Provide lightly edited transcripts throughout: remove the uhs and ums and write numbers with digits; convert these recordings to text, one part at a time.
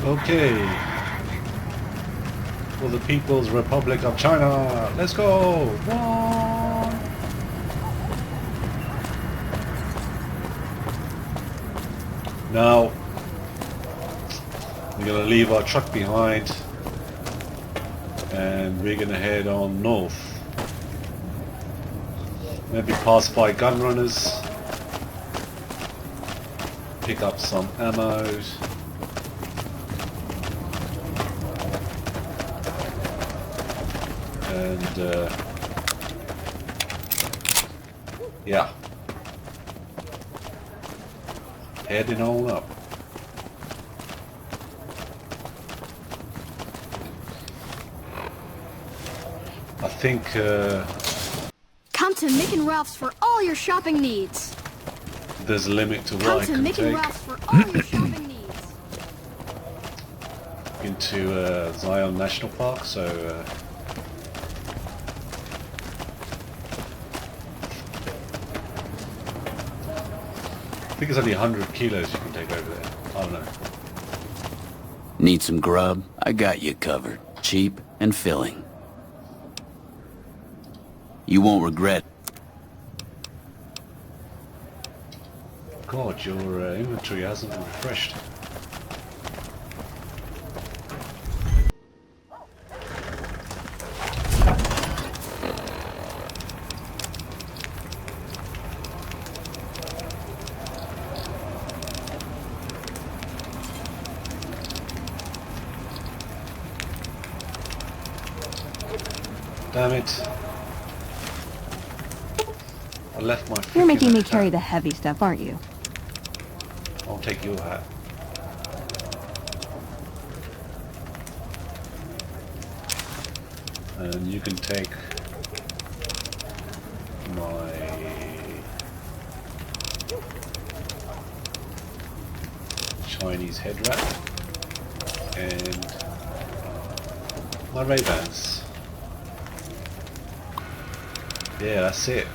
Okay. For the People's Republic of China. Let's go! Whoa! Now, we're going to leave our truck behind and we're going to head on north. Maybe pass by gun runners, pick up some ammo, and yeah, heading on up. I think come to Mick and Ralph's for all your shopping needs. There's a limit to what come I to can Mick take and Ralph's for all your shopping needs. into Zion National Park, so I think it's only 100 kilos you can take over there. I don't know. Need some grub? I got you covered. Cheap and filling. You won't regret. God, your inventory hasn't been refreshed. Damn it. I left my You're making me hat. carry the heavy stuff, aren't you? I'll take your hat. And you can take my Chinese head wrap and my Ray-Bans. Yeah, that's it.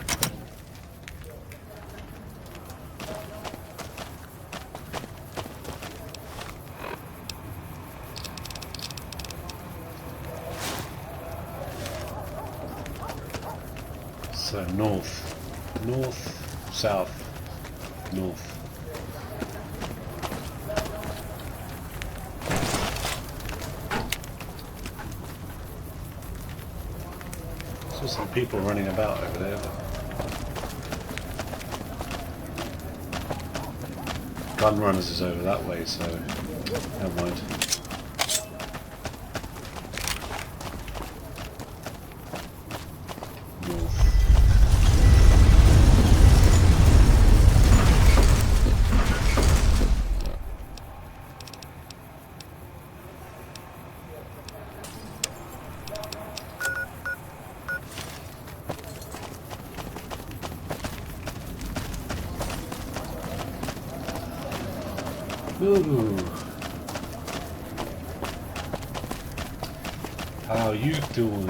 So north, south, north. Saw some people running about over there. Gun runners is over that way, so never mind. Ooh. How you doing?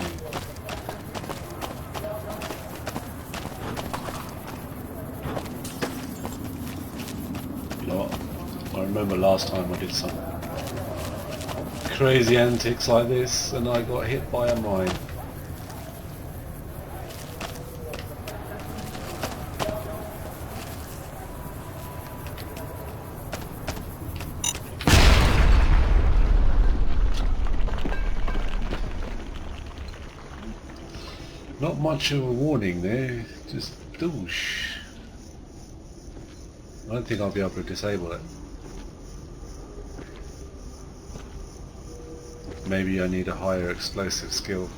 You know what? I remember last time I did some crazy antics like this and I got hit by a mine. Not much of a warning there, just douche. I don't think I'll be able to disable it. Maybe I need a higher explosive skill.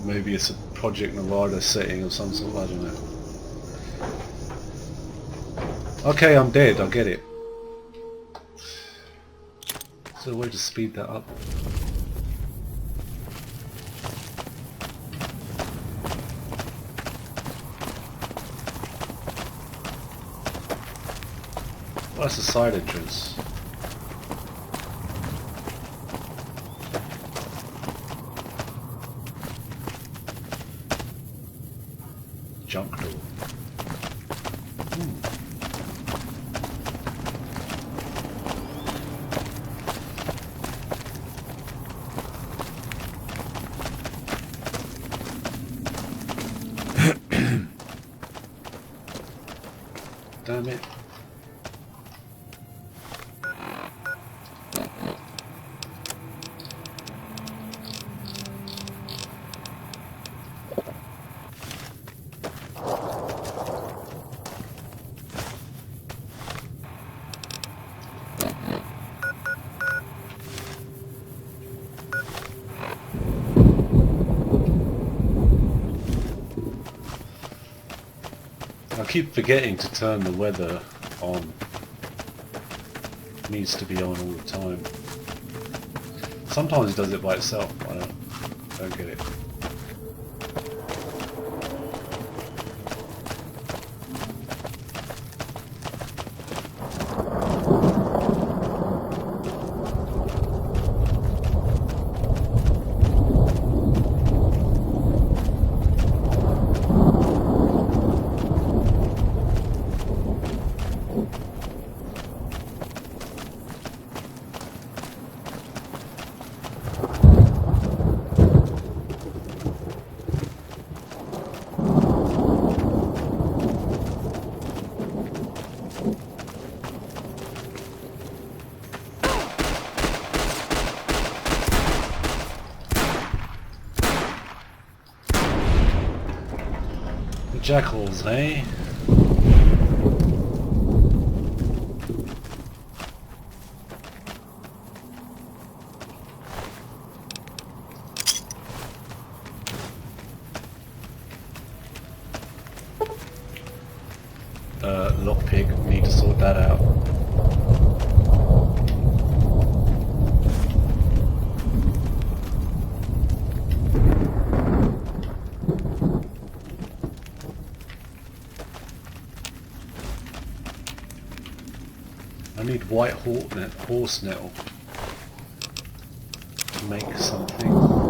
Maybe it's a Project Nevada setting of some sort, I don't know. Okay, I'm dead, I get it. Is there a way to speed that up? Oh, that's a side entrance. Junk door. damn it. I keep forgetting to turn the weather on. It needs to be on all the time. Sometimes it does it by itself. I don't get it. Jackals, eh? Lockpick, need to sort that out. I need white horse nettle to make something.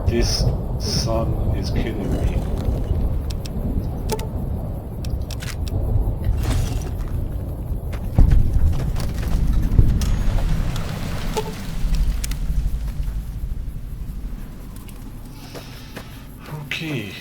This sun is killing me. Okay.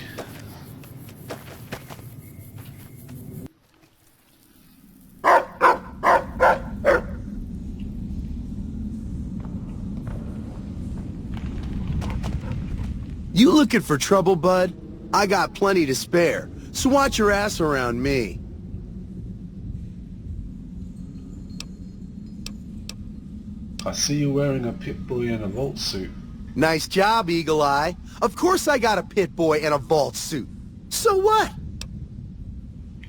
You looking for trouble, bud? I got plenty to spare, so watch your ass around me. I see you wearing a Pip-Boy and a Vault suit. Nice job, Eagle Eye. Of course I got a pit boy and a vault suit. So what?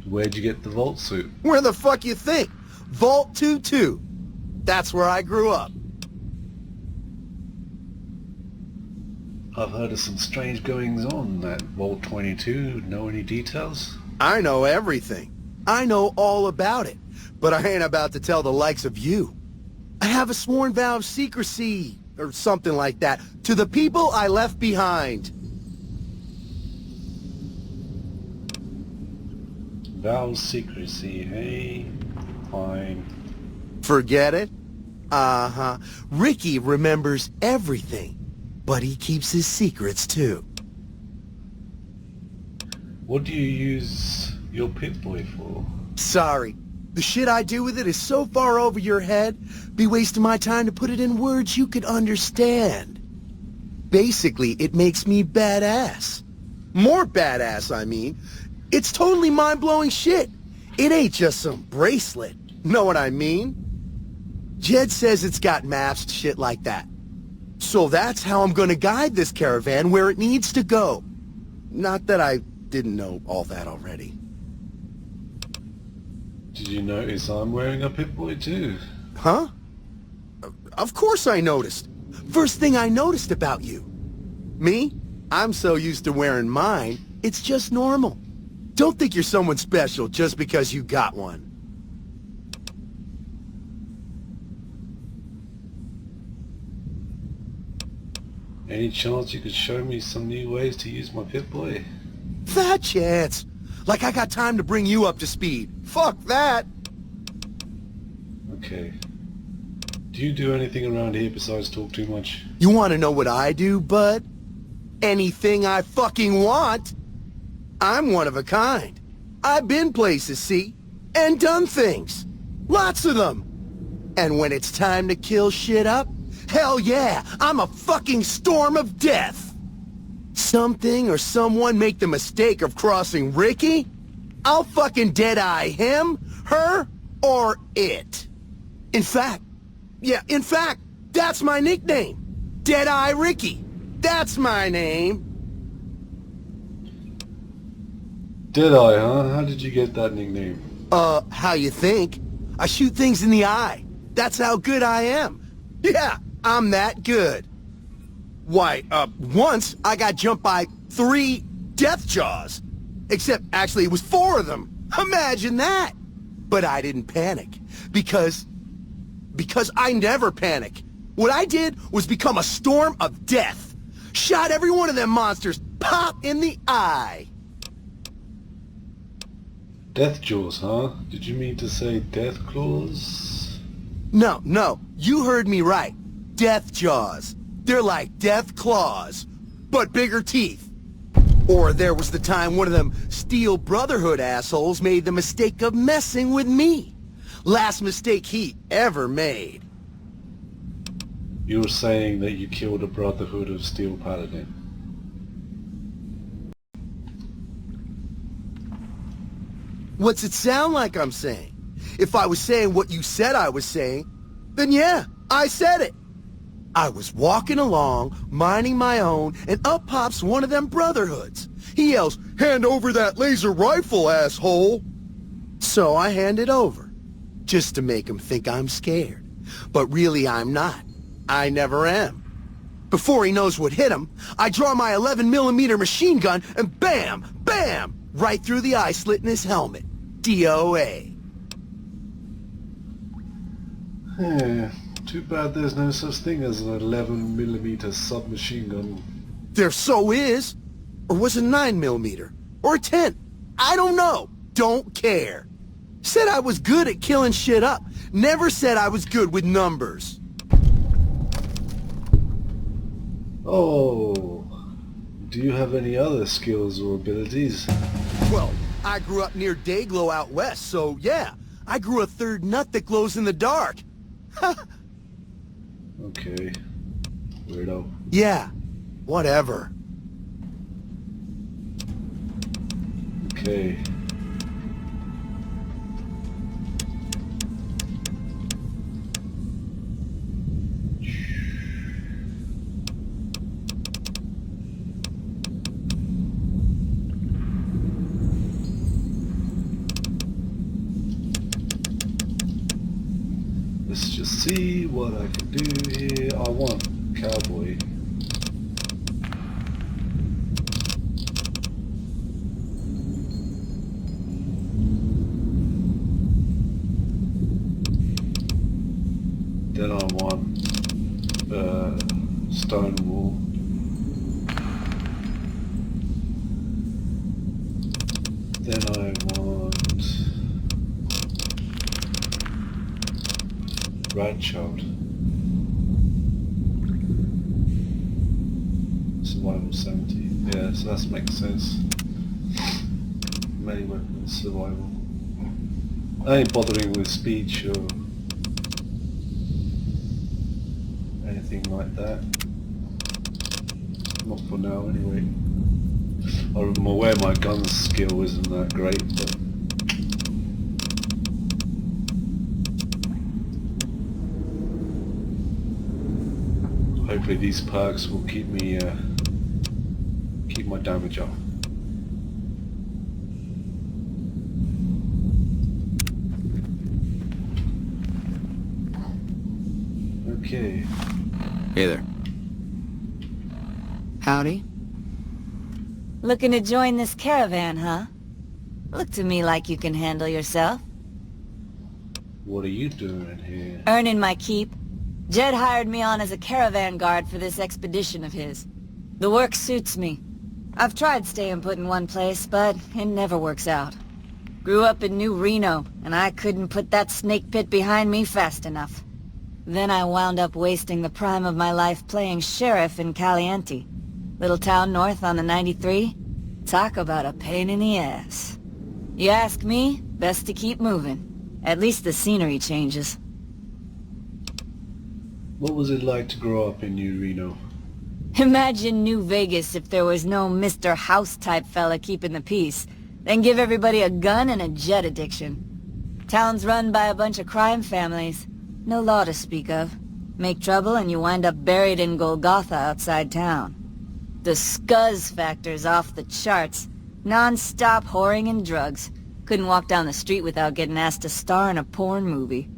Where'd you get the Vault suit? Where the fuck you think? Vault 22. That's where I grew up. I've heard of some strange goings on at Vault 22. Know any details? I know everything. I know all about it. But I ain't about to tell the likes of you. I have a sworn vow of secrecy, or something like that, to the people I left behind. Vow of secrecy, hey? Fine. Forget it? Uh-huh. Ricky remembers everything. But he keeps his secrets, too. What do you use your Pip-Boy for? Sorry. The shit I do with it is so far over your head, be wasting my time to put it in words you could understand. Basically, it makes me badass. More badass, I mean. It's totally mind-blowing shit. It ain't just some bracelet. Know what I mean? Jed says it's got maps, shit like that. So that's how I'm gonna guide this caravan where it needs to go. Not that I didn't know all that already. Did you notice I'm wearing a Pip-Boy too? Huh? Of course I noticed. First thing I noticed about you. Me? I'm so used to wearing mine, it's just normal. Don't think you're someone special just because you got one. Any chance you could show me some new ways to use my Pip-Boy? Fat chance. Like I got time to bring you up to speed. Fuck that. Okay. Do you do anything around here besides talk too much? You want to know what I do, bud? Anything I fucking want. I'm one of a kind. I've been places, see? And done things. Lots of them. And when it's time to kill shit up, hell yeah, I'm a fucking storm of death. Something or someone make the mistake of crossing Ricky, I'll fucking dead-eye him, her, or it. In fact, that's my nickname. Dead-Eye Ricky. That's my name. Deadeye, huh? How did you get that nickname? How you think? I shoot things in the eye. That's how good I am. Yeah, I'm that good. Why, once I got jumped by 3 death jaws. Except, actually, it was 4 of them. Imagine that! But I didn't panic. Because I never panic. What I did was become a storm of death. Shot every one of them monsters pop in the eye. Death jaws, huh? Did you mean to say death claws? No, you heard me right. Death jaws. They're like death claws, but bigger teeth. Or there was the time one of them Steel Brotherhood assholes made the mistake of messing with me. Last mistake he ever made. You were saying that you killed a Brotherhood of Steel Paladin. What's it sound like I'm saying? If I was saying what you said I was saying, then yeah, I said it. I was walking along, minding my own, and up pops one of them Brotherhoods. He yells, "Hand over that laser rifle, asshole!" So I hand it over, just to make him think I'm scared. But really I'm not. I never am. Before he knows what hit him, I draw my 11mm machine gun and bam, bam, right through the eye slit in his helmet. DOA. Too bad there's no such thing as an 11mm submachine gun. There so is. Or was it 9mm? Or a 10? I don't know. Don't care. Said I was good at killing shit up. Never said I was good with numbers. Oh. Do you have any other skills or abilities? Well, I grew up near Dayglow out west, so yeah. I grew a third nut that glows in the dark. Okay. Weirdo. Yeah. Whatever. Okay. Let's just see what I can do here. I want cowboy. Then I want stone wall. Then I want rat child. Survival 70. Yeah, so that makes sense. Melee weapons, survival. I ain't bothering with speech or anything like that. Not for now anyway. I'm aware my gun skill isn't that great, but Hopefully these perks will keep me keep my damage up. Okay. Hey there. Howdy. Looking to join this caravan, huh? Look to me like you can handle yourself. What are you doing here? Earning my keep. Jed hired me on as a caravan guard for this expedition of his. The work suits me. I've tried staying put in one place, but it never works out. Grew up in New Reno, and I couldn't put that snake pit behind me fast enough. Then I wound up wasting the prime of my life playing sheriff in Caliente. Little town north on the 93. Talk about a pain in the ass. You ask me, best to keep moving. At least the scenery changes. What was it like to grow up in New Reno? Imagine New Vegas if there was no Mr. House-type fella keeping the peace. Then give everybody a gun and a jet addiction. Town's run by a bunch of crime families. No law to speak of. Make trouble and you wind up buried in Golgotha outside town. The scuzz factor's off the charts. Non-stop whoring and drugs. Couldn't walk down the street without getting asked to star in a porn movie.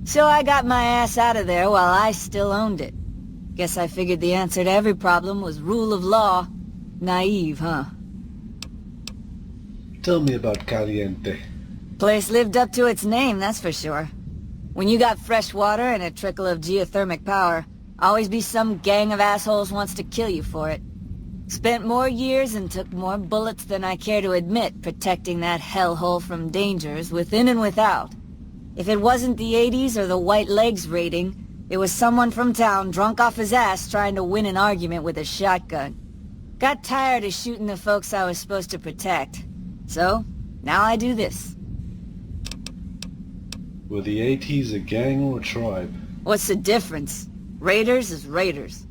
So I got my ass out of there while I still owned it. Guess I figured the answer to every problem was rule of law. Naive, huh? Tell me about Caliente. Place lived up to its name, that's for sure. When you got fresh water and a trickle of geothermic power, always be some gang of assholes wants to kill you for it. Spent more years and took more bullets than I care to admit protecting that hellhole from dangers within and without. If it wasn't the 80s or the white legs raiding, it was someone from town drunk off his ass trying to win an argument with a shotgun. Got tired of shooting the folks I was supposed to protect. So, now I do this. Were the 80s a gang or a tribe? What's the difference? Raiders is raiders.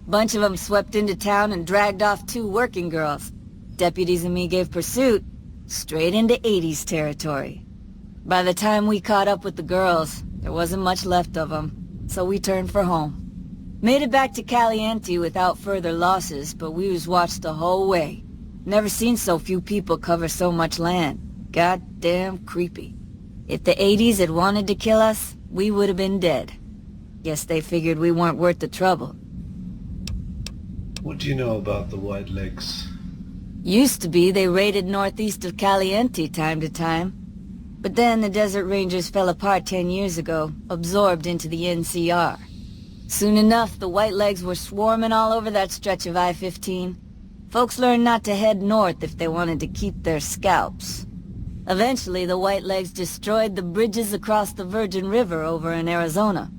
Bunch of them swept into town and dragged off 2 working girls. Deputies and me gave pursuit, straight into 80s territory. By the time we caught up with the girls, there wasn't much left of them, so we turned for home. Made it back to Caliente without further losses, but we was watched the whole way. Never seen so few people cover so much land. Goddamn creepy. If the 80s had wanted to kill us, we would have been dead. Guess they figured we weren't worth the trouble. What do you know about the White Legs? Used to be they raided northeast of Caliente time to time. But then the Desert Rangers fell apart 10 years ago, absorbed into the NCR. Soon enough, the White Legs were swarming all over that stretch of I-15. Folks learned not to head north if they wanted to keep their scalps. Eventually, the White Legs destroyed the bridges across the Virgin River over in Arizona.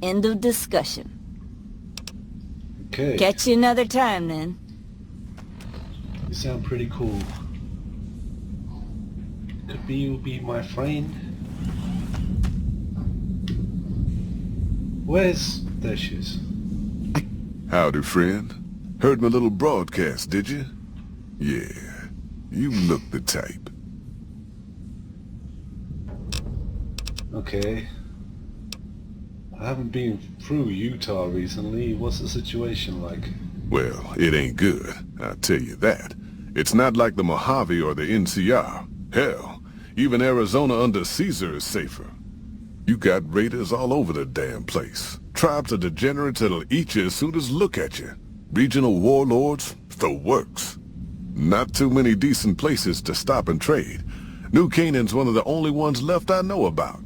End of discussion. Okay. Catch you another time, then. You sound pretty cool. Could be you'll be my friend. There she is. Howdy, friend. Heard my little broadcast, did you? Yeah, you look the type. Okay. I haven't been through Utah recently. What's the situation like? Well, it ain't good, I'll tell you that. It's not like the Mojave or the NCR. Hell, even Arizona under Caesar is safer. You got raiders all over the damn place. Tribes of degenerates that'll eat you as soon as look at you. Regional warlords, the works. Not too many decent places to stop and trade. New Canaan's one of the only ones left I know about.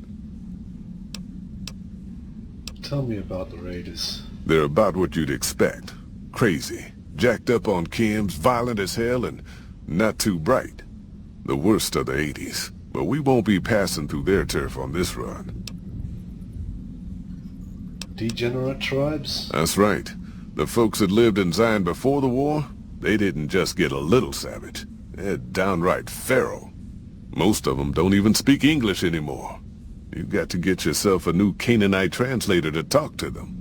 Tell me about the raiders. They're about what you'd expect. Crazy, jacked up on chems, violent as hell, and not too bright. The worst of the 80s, but we won't be passing through their turf on this run. Degenerate tribes? That's right. The folks that lived in Zion before the war, they didn't just get a little savage. They're downright feral. Most of them don't even speak English anymore. You've got to get yourself a new Canaanite translator to talk to them.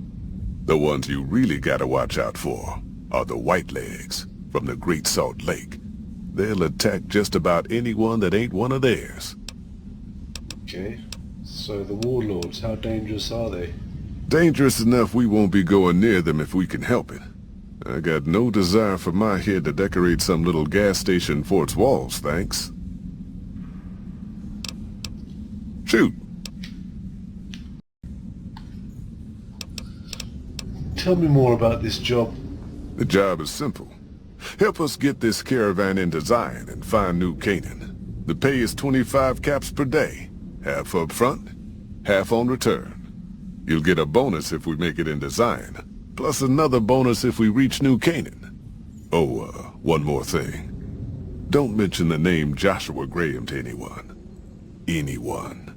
The ones you really gotta watch out for are the White Legs from the Great Salt Lake. They'll attack just about anyone that ain't one of theirs. Okay. So the warlords, how dangerous are they? Dangerous enough we won't be going near them if we can help it. I got no desire for my head to decorate some little gas station fort's walls, thanks. Shoot! Tell me more about this job. The job is simple. Help us get this caravan into Zion and find New Canaan. The pay is 25 caps per day. Half up front, half on return. You'll get a bonus if we make it into Zion, plus another bonus if we reach New Canaan. Oh, one more thing. Don't mention the name Joshua Graham to anyone. Anyone.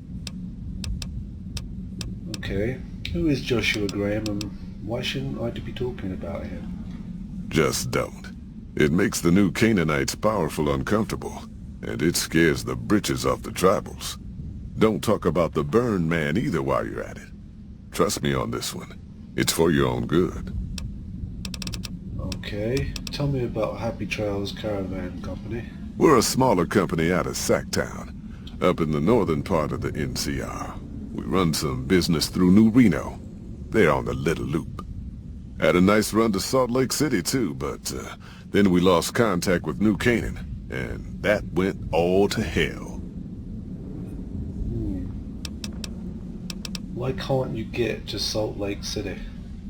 Okay. Who is Joshua Graham and why shouldn't I be talking about him? Just don't. It makes the New Canaanites powerful uncomfortable, and it scares the britches off the tribals. Don't talk about the Burn Man either while you're at it. Trust me on this one. It's for your own good. Okay. Tell me about Happy Trails Caravan Company. We're a smaller company out of Sacktown, up in the northern part of the NCR. We run some business through New Reno. They're on the Little Loop. Had a nice run to Salt Lake City too, but then we lost contact with New Canaan, and that went all to hell. Why can't you get to Salt Lake City?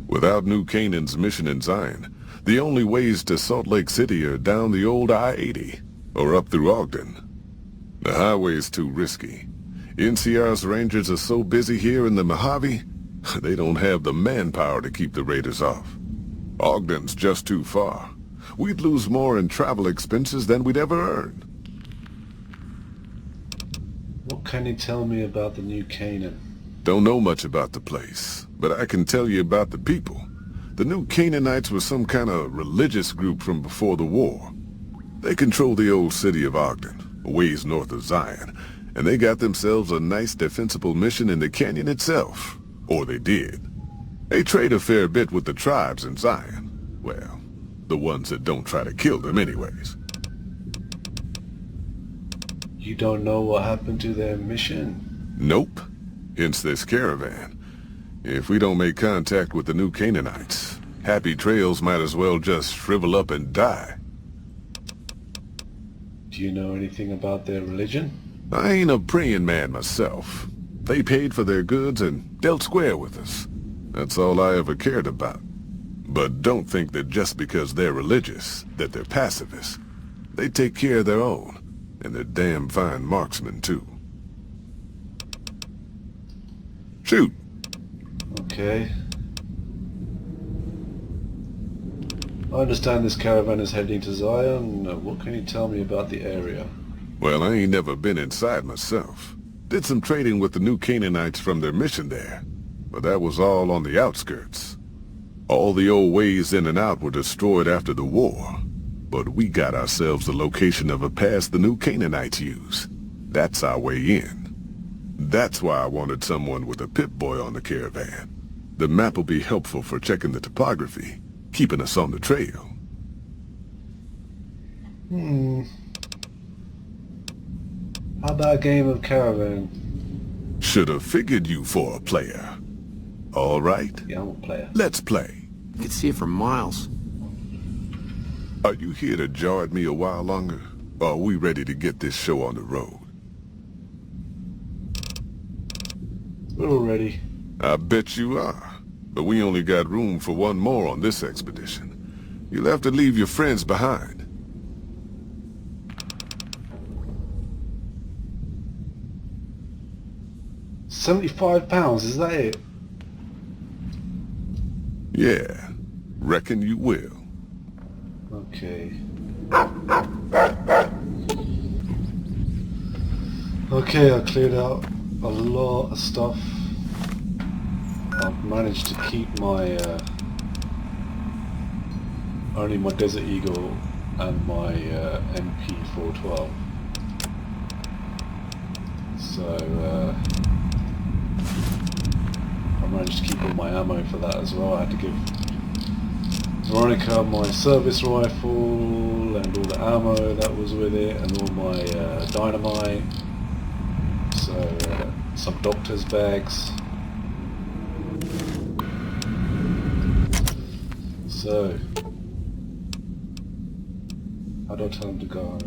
Without New Canaan's mission in Zion, the only ways to Salt Lake City are down the old I-80, or up through Ogden. The highway's too risky. NCR's rangers are so busy here in the Mojave, they don't have the manpower to keep the raiders off. Ogden's just too far. We'd lose more in travel expenses than we'd ever earn. What can you tell me about the New Canaan? Don't know much about the place, but I can tell you about the people. The New Canaanites were some kind of religious group from before the war. They control the old city of Ogden, a ways north of Zion, and they got themselves a nice defensible mission in the canyon itself. Or they did. They trade a fair bit with the tribes in Zion. Well, the ones that don't try to kill them anyways. You don't know what happened to their mission? Nope. Hence this caravan. If we don't make contact with the New Canaanites, Happy Trails might as well just shrivel up and die. Do you know anything about their religion? I ain't a praying man myself. They paid for their goods and dealt square with us. That's all I ever cared about. But don't think that just because they're religious, that they're pacifists. They take care of their own, and they're damn fine marksmen too. Shoot! Okay. I understand this caravan is heading to Zion. What can you tell me about the area? Well, I ain't never been inside myself. Did some trading with the New Canaanites from their mission there, but that was all on the outskirts. All the old ways in and out were destroyed after the war, but we got ourselves the location of a pass the New Canaanites use. That's our way in. That's why I wanted someone with a Pip-Boy on the caravan. The map will be helpful for checking the topography, keeping us on the trail. How about a game of caravan? Should have figured you for a player. All right? Yeah, I'm a player. Let's play. You could see it for miles. Are you here to jar at me a while longer? Or are we ready to get this show on the road? We're all ready. I bet you are. But we only got room for one more on this expedition. You'll have to leave your friends behind. £75, is that it? Yeah, reckon you will. Okay. Okay, I cleared out a lot of stuff. I've managed to keep my only my Desert Eagle and my MP412. So I managed to keep all my ammo for that as well. I had to give Veronica my service rifle and all the ammo that was with it and all my dynamite. So some doctor's bags. So, how do I tell him to go?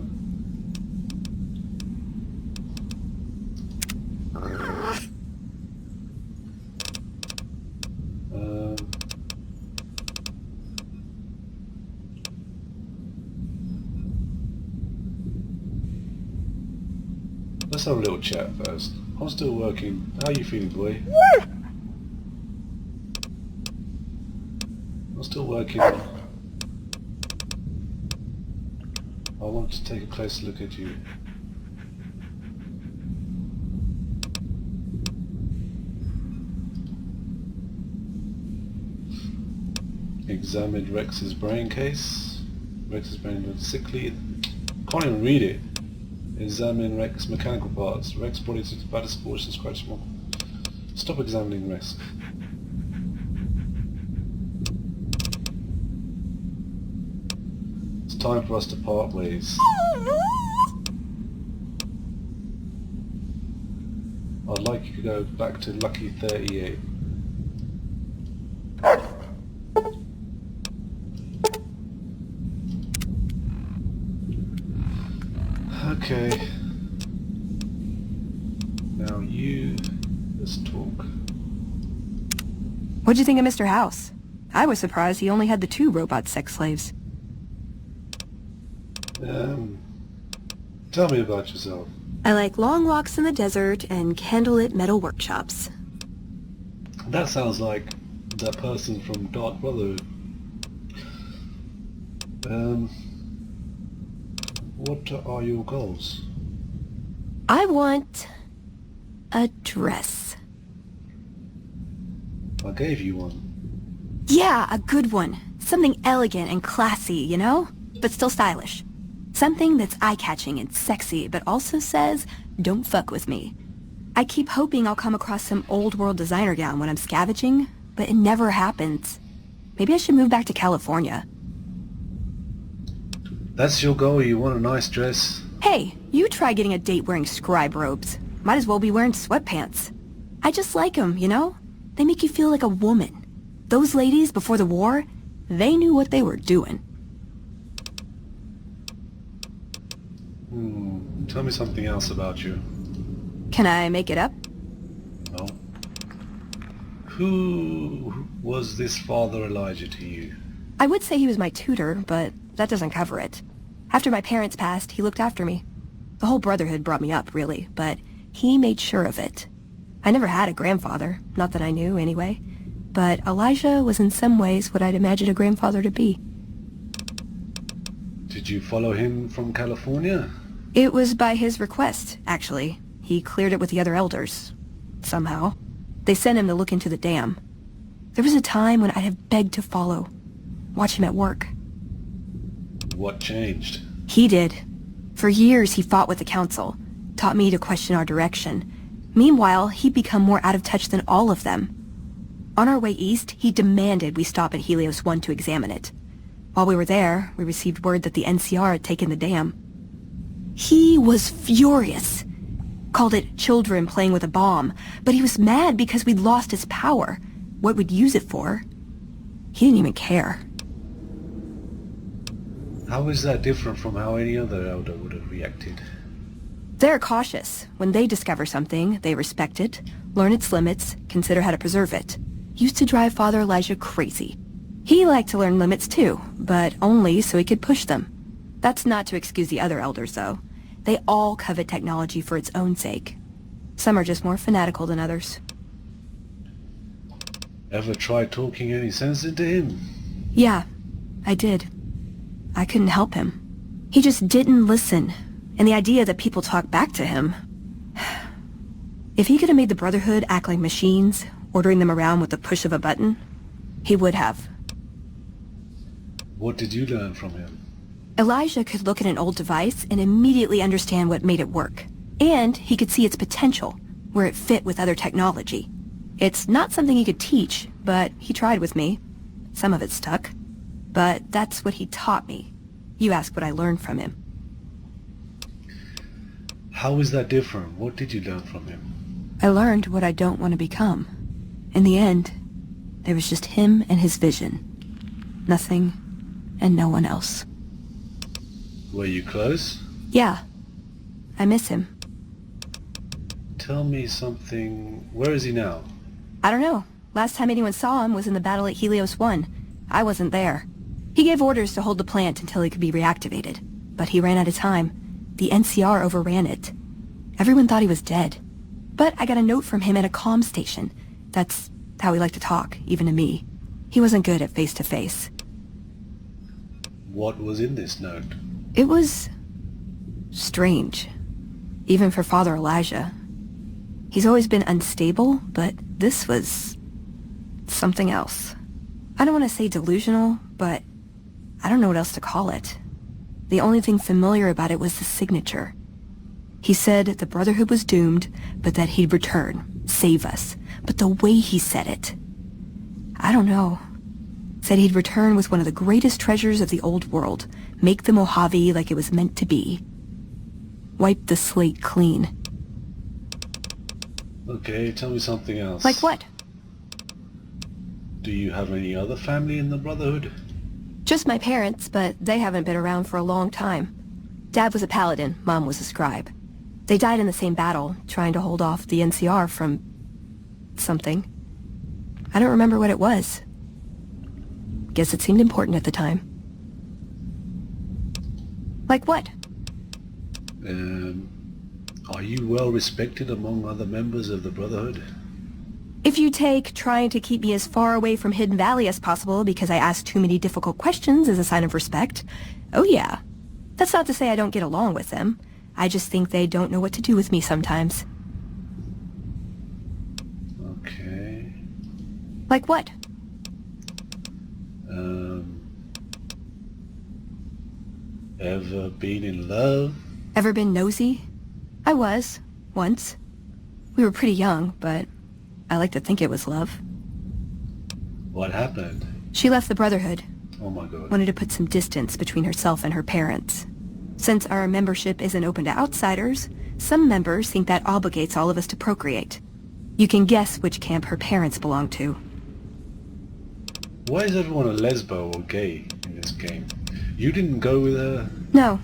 Let's have a little chat first. I'm still working. How are you feeling, boy? I'm still working. I want to take a closer look at you. Examined Rex's brain case. Rex's brain looks sickly. Can't even read it. Examine Rex mechanical parts. Rex body to the baddest portion scratch more. Stop examining Rex. It's time for us to part ways. I'd like you to go back to Lucky 38. Okay. Now let's talk. What'd you think of Mr. House? I was surprised he only had the 2 robot sex slaves. Tell me about yourself. I like long walks in the desert and candlelit metal workshops. That sounds like that person from Dark Brotherhood. What are your goals? I want a dress. I gave you one. Yeah, a good one. Something elegant and classy, you know? But still stylish. Something that's eye-catching and sexy, but also says, don't fuck with me. I keep hoping I'll come across some old-world designer gown when I'm scavenging, but it never happens. Maybe I should move back to California. That's your goal? You want a nice dress? Hey, you try getting a date wearing scribe robes. Might as well be wearing sweatpants. I just like them, you know? They make you feel like a woman. Those ladies before the war, they knew what they were doing. Tell me something else about you. Can I make it up? No. Who was this Father Elijah to you? I would say he was my tutor, but that doesn't cover it. After my parents passed, he looked after me. The whole Brotherhood brought me up, really, but he made sure of it. I never had a grandfather, not that I knew, anyway. But Elijah was in some ways what I'd imagine a grandfather to be. Did you follow him from California? It was by his request, actually. He cleared it with the other elders. Somehow. They sent him to look into the dam. There was a time when I'd have begged to follow. Watch him at work. What changed? He did. For years he fought with the council, taught me to question our direction. Meanwhile, he'd become more out of touch than all of them. On our way east, he demanded we stop at Helios 1 to examine it. While we were there, we received word that the NCR had taken the dam. He was furious. Called it children playing with a bomb, but he was mad because we'd lost his power. What we'd use it for. He didn't even care. How is that different from how any other elder would have reacted? They're cautious. When they discover something, they respect it, learn its limits, consider how to preserve it. Used to drive Father Elijah crazy. He liked to learn limits too, but only so he could push them. That's not to excuse the other elders, though. They all covet technology for its own sake. Some are just more fanatical than others. Ever tried talking any sense into him? Yeah, I did. I couldn't help him. He just didn't listen. And the idea that people talk back to him... If he could have made the Brotherhood act like machines, ordering them around with the push of a button, he would have. What did you learn from him? Elijah could look at an old device and immediately understand what made it work. And he could see its potential, where it fit with other technology. It's not something he could teach, but he tried with me. Some of it stuck. But that's what he taught me. You ask what I learned from him. How is that different? What did you learn from him? I learned what I don't want to become. In the end, there was just him and his vision. nothing, and no one else. Were you close? Yeah. I miss him. Tell me something... Where is he now? I don't know. Last time anyone saw him was in the battle at Helios 1. I wasn't there. He gave orders to hold the plant until it could be reactivated. But he ran out of time. The NCR overran it. Everyone thought he was dead. But I got a note from him at a comm station. That's how he liked to talk, even to me. He wasn't good at face-to-face. What was in this note? It was... strange. Even for Father Elijah. He's always been unstable, but this was... something else. I don't want to say delusional, but I don't know what else to call it. The only thing familiar about it was the signature. He said the Brotherhood was doomed, but that he'd return, save us. But the way he said it... I don't know. Said he'd return with one of the greatest treasures of the old world, make the Mojave like it was meant to be. Wipe the slate clean. Okay, tell me something else. Like what? Do you have any other family in the Brotherhood? Just my parents, but they haven't been around for a long time. Dad was a paladin, Mom was a scribe. They died in the same battle, trying to hold off the NCR from... something. I don't remember what it was. Guess it seemed important at the time. Like what? Are you well respected among other members of the Brotherhood? If you take trying to keep me as far away from Hidden Valley as possible because I ask too many difficult questions as a sign of respect, oh yeah. That's not to say I don't get along with them. I just think they don't know what to do with me sometimes. Okay. Like what? Ever been in love? Ever been nosy? I was, once. We were pretty young, but I like to think it was love. What happened? She left the Brotherhood. Oh my god. Wanted to put some distance between herself and her parents. Since our membership isn't open to outsiders, some members think that obligates all of us to procreate. You can guess which camp her parents belong to. Why is everyone a lesbo or gay in this game? You didn't go with her? No.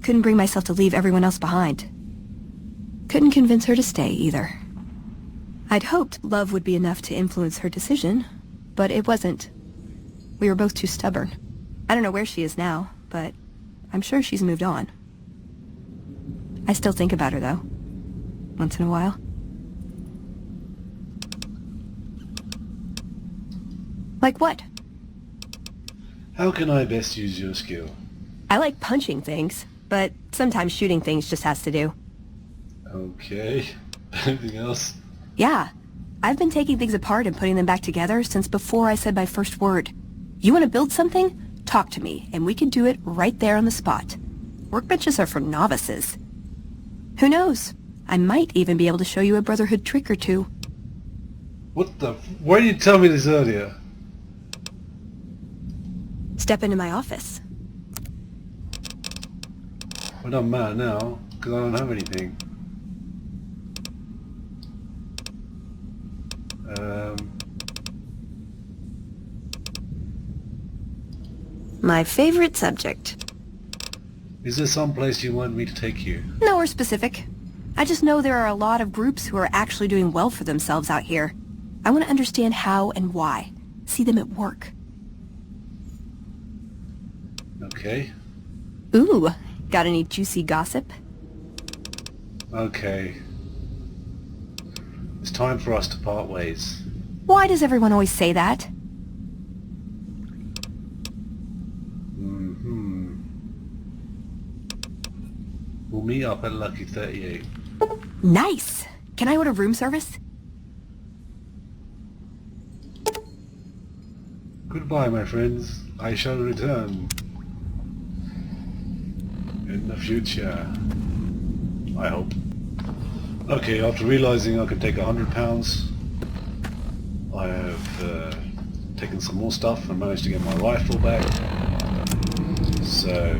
Couldn't bring myself to leave everyone else behind. Couldn't convince her to stay, either. I'd hoped love would be enough to influence her decision, but it wasn't. We were both too stubborn. I don't know where she is now, but I'm sure she's moved on. I still think about her, though. Once in a while. Like what? How can I best use your skill? I like punching things, but sometimes shooting things just has to do. Okay. Anything else? Yeah. I've been taking things apart and putting them back together since before I said my first word. You want to build something? Talk to me, and we can do it right there on the spot. Workbenches are for novices. Who knows? I might even be able to show you a Brotherhood trick or two. What the... Why didn't you tell me this earlier? Step into my office. Well, I'm mad now, because I don't have anything. My favorite subject. Is there some place you want me to take you? Nowhere specific. I just know there are a lot of groups who are actually doing well for themselves out here. I want to understand how and why. See them at work. Okay. Ooh, got any juicy gossip? Okay. It's time for us to part ways. Why does everyone always say that? We'll meet up at Lucky 38. Nice! Can I order room service? Goodbye, my friends. I shall return. In the future. I hope. Okay, after realizing I could take £100, I have taken some more stuff and managed to get my rifle back. So...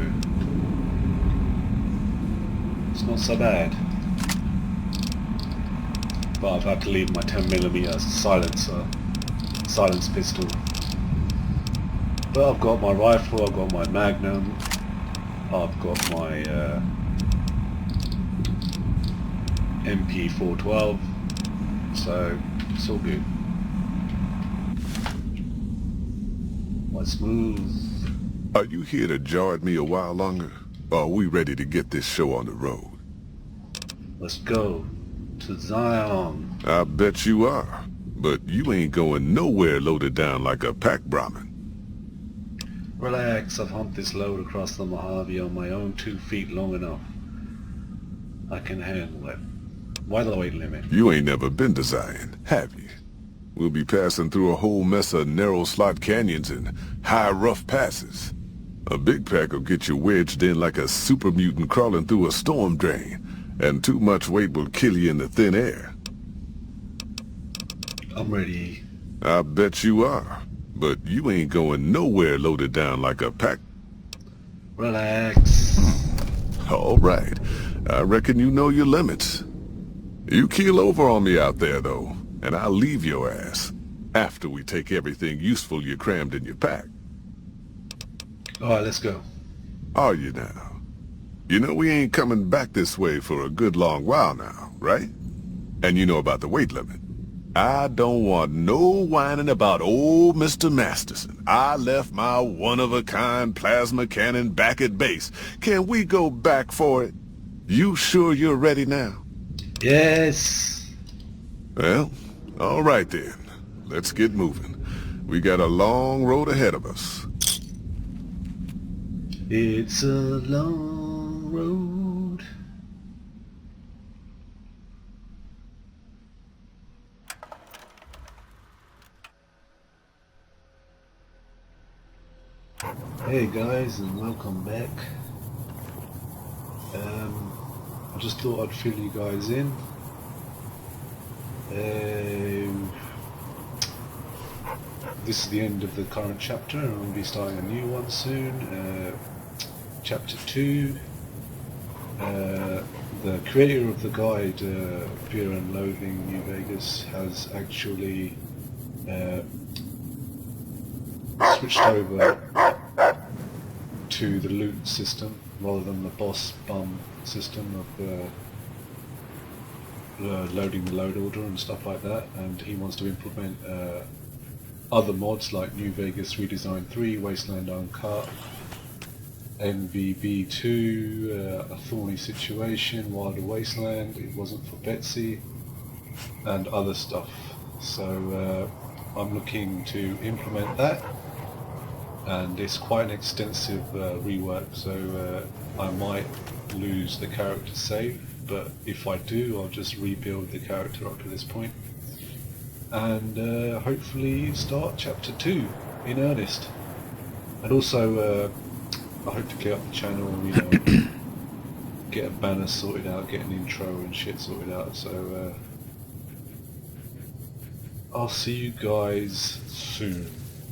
it's not so bad. But I've had to leave my 10mm silencer, silence pistol. But I've got my rifle, I've got my Magnum, I've got my MP412, so it's all good. Let's move. Are you here to jar at me a while longer? Or are we ready to get this show on the road? Let's go to Zion. I bet you are. But you ain't going nowhere loaded down like a pack Brahmin. Relax, I've humped this load across the Mojave on my own 2 feet long enough. I can handle it. Why the weight limit? You ain't never been to Zion, have you? We'll be passing through a whole mess of narrow slot canyons and high rough passes. A big pack will get you wedged in like a super mutant crawling through a storm drain, and too much weight will kill you in the thin air. I'm ready. I bet you are. But you ain't going nowhere loaded down like a pack. Relax. All right. I reckon you know your limits. You keel over on me out there, though, and I'll leave your ass after we take everything useful you crammed in your pack. Alright, let's go. Are you now? You know we ain't coming back this way for a good long while now, right? And you know about the weight limit. I don't want no whining about old Mr. Masterson. I left my one-of-a-kind plasma cannon back at base. Can we go back for it? You sure you're ready now? Yes. Well, all right then. Let's get moving. We got a long road ahead of us. It's a long road. Hey guys, and welcome back. I just thought I'd fill you guys in. This is the end of the current chapter, and I'll be starting a new one soon. Chapter 2. The creator of the guide, Fear and Loathing, New Vegas, has actually switched over to the loot system rather than the boss bum system of loading the load order and stuff like that, and he wants to implement other mods like New Vegas Redesign 3, Wasteland Uncut, NVB2, A Thorny Situation, Wilder Wasteland, It Wasn't for Betsy, and other stuff. So I'm looking to implement that, and it's quite an extensive rework, so I might lose the character save, but if I do, I'll just rebuild the character up to this point and hopefully start chapter 2 in earnest. And also I hope to get up the channel, you know, get a banner sorted out, get an intro and shit sorted out, so I'll see you guys soon.